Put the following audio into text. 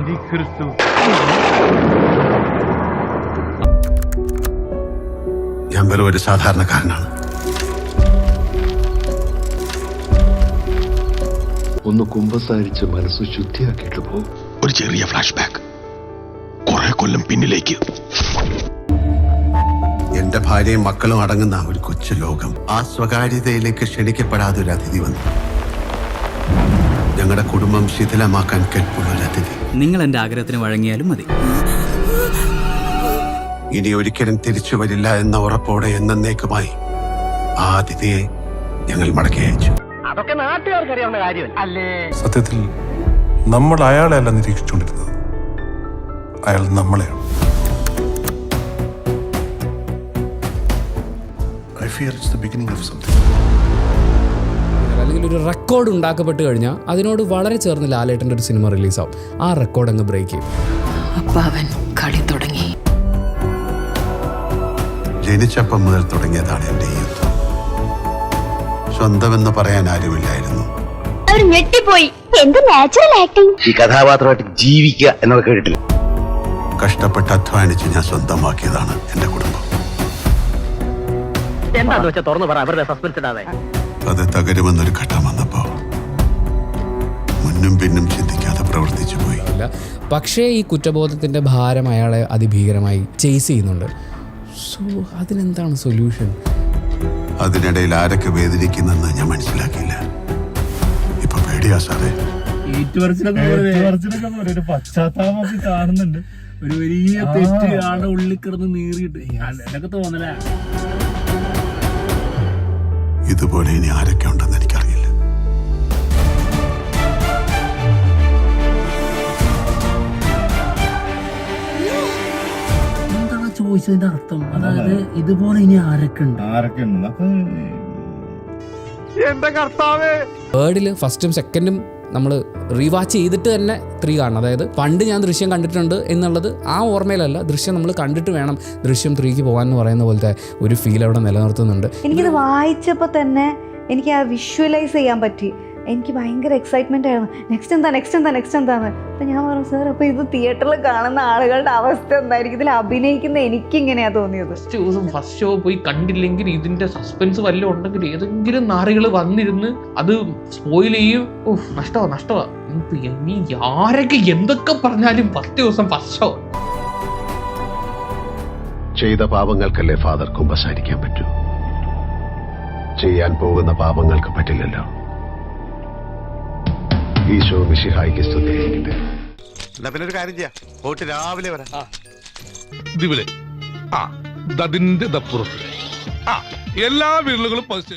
അന്തിക്രിസ്തു. ഞാൻ വെറും ഒരു സാധാരണക്കാരനാണ്. ഒന്ന് കുമ്പസാരിച്ച് മനസ്സ് ശുദ്ധിയാക്കിയിട്ട് പോകും. ഒരു ചെറിയ ഫ്ലാഷ് ബാക്ക്, കുറെ കൊല്ലം പിന്നിലേക്ക്. എന്റെ ഭാര്യയും മക്കളും അടങ്ങുന്ന ഒരു കൊച്ചു ലോകം. ആ സ്വകാര്യതയിലേക്ക് ക്ഷണിക്കപ്പെടാതെ ഒരു അതിഥി വന്നു. ഞങ്ങളുടെ കുടുംബം ശിഥിലമാക്കാൻ കെൽപ്പുള്ള ഒരു അതിഥി. നിങ്ങൾ എന്റെ ആഗ്രഹത്തിന് വഴങ്ങിയാലും മതി. ഇനി ഒരിക്കലും തിരിച്ചു വരില്ല എന്ന ഉറപ്പോടെ എന്നേക്കുമായി ആ അതിഥിയെ ഞങ്ങൾ മടക്കി അയച്ചു. അതൊക്കെ നാട്ടുകാർക്കറിയാവുന്ന കാര്യം അല്ലേ? സത്യത്തിൽ നമ്മൾ അയാളെ അല്ല നിരീക്ഷിച്ചുകൊണ്ടിരുന്നത്, അയാൾ നമ്മളെയാണ്. I fear it's the beginning of something. അല്ലെങ്കിൽ ഒരു റെക്കോർഡ് ഉണ്ടാക്കപ്പെട്ട് കഴിഞ്ഞാൽ അതിനോട് വളരെ ചേർന്ന് ലാലേട്ടൻ്റെ ഒരു സിനിമ റിലീസാവും. ആ റെക്കോർഡ് അങ്ങ് ബ്രേക്ക് ചെയ്യും. അപ്പൊ അവൻ കളി തുടങ്ങി. ജനിച്ചപ്പം മുതൽ തുടങ്ങിയതാണ് എന്റെ ഈ യുദ്ധം. സ്വന്തമെന്ന് പറയാൻ ആരുമില്ലായിരുന്നു. ഞെട്ടിപ്പോയി. എന്ത് നാച്ചുറൽ ആക്ടിങ്. ഈ കഥാപാത്രമായിട്ട് ജീവിക്കുക എന്നൊക്കെ കേട്ടില്ല. കഷ്ടപ്പെട്ട് അധ്വാനിച്ച് ഞാൻ സ്വന്തമാക്കിയതാണ് എന്റെ കുടുംബം. എന്താന്ന് വെച്ചാൽ തുറന്നു പറ, അവരുടെ സസ്പെൻസ് ഇടാതെ. അത് തകരുമെന്നൊരു ഘട്ടം വന്നപ്പോ മുന്നും പിന്നും ചിന്തിക്കാതെ പ്രവർത്തിച്ചു പോയി. പക്ഷേ ഈ കുറ്റബോധത്തിൻ്റെ ഭാരം അയാളെ അതിഭീകരമായി ചേസ് ചെയ്യുന്നുണ്ട്. സോ അതിനെന്താണ് സൊല്യൂഷൻ? അതിനിടയിൽ ആരൊക്കെ വേദനിക്കുന്നെന്ന് ഞാൻ മനസ്സിലാക്കിയില്ല. ഇപ്പൊ പേടിയാ സാറേ. ഒരു പശ്ചാത്താപമൊക്കെ കാണുന്നുണ്ട്. ഒരു വലിയ തെറ്റ് ആളുടെ ഉള്ളിൽ കിടന്ന് നീറിയിട്ട് എന്നൊക്കെ തോന്നല. ഇതുപോലെ ഇനി ആരൊക്കെ ഉണ്ടെന്ന് എനിക്കറിയില്ല. എന്താണ് ചോദിച്ചതിന്റെ അർത്ഥം? അതായത് ഇതുപോലെ ഇനി ആരൊക്കെ ഉണ്ട്? എന്റെ കർത്താവേ. തേർഡിൽ ഫസ്റ്റും സെക്കൻഡും നമ്മൾ റീവാച്ച് ചെയ്തിട്ട് തന്നെ 3 കാണണം. അതായത് പണ്ട് ഞാൻ ദൃശ്യം കണ്ടിട്ടുണ്ട് എന്നുള്ളത് ആ ഓർമ്മയിലല്ല, ദൃശ്യം നമ്മൾ കണ്ടിട്ട് വേണം ദൃശ്യം 3ക്ക് പോകാൻ എന്ന് പറയുന്ന പോലത്തെ ഒരു ഫീൽ അവിടെ നിലനിർത്തുന്നുണ്ട്. എനിക്കിത് വായിച്ചപ്പോൾ തന്നെ എനിക്ക് ആ വിഷ്വലൈസ് ചെയ്യാൻ പറ്റി. എനിക്ക് ഭയങ്കര എക്സൈറ്റ്മെന്റ് ആയിരുന്നു. നെക്സ്റ്റ് എന്താന്ന്. അപ്പം ഞാൻ പറഞ്ഞു, സാർ അപ്പോൾ ഇത് തിയേറ്ററിൽ കാണുന്ന ആളുകളുടെ അവസ്ഥ എന്തായിരിക്കും? ഇതിൽ അഭിനയിക്കുന്ന എനിക്കിങ്ങനെയാ തോന്നിയത്. ഫസ്റ്റ് ഷോ പോയി കണ്ടില്ലെങ്കിൽ ഇതിന്റെ സസ്പെൻസ് വല്ലതും ഉണ്ടെങ്കിൽ ഏതെങ്കിലും നാറികൾ വന്നിരുന്ന് അത് സ്പോയിൽ ചെയ്യും. നഷ്ടമാ. നീ ആരൊക്കെ എന്തൊക്കെ പറഞ്ഞാലും ഫസ്റ്റ് ദിവസം ഫസ്റ്റ് ഷോ. ചെയ്ത പാപങ്ങൾക്കല്ലേ ഫാദർ കുമ്പസാരിക്കാൻ പറ്റൂ. ചെയ്യാൻ പോകുന്ന പാപങ്ങൾക്ക് പറ്റില്ലല്ലോ. ഈശോ മിശിഹായിക്ക് സ്തുതിയായിരിക്കട്ടെ. എന്നാ പിന്നെ ഒരു കാര്യം ചെയ്യാം, പോയിട്ട് രാവിലെ വരാം. ഇതിലെ അതിന്റെ ദപ്പുറത്ത് എല്ലാ വീടുകളും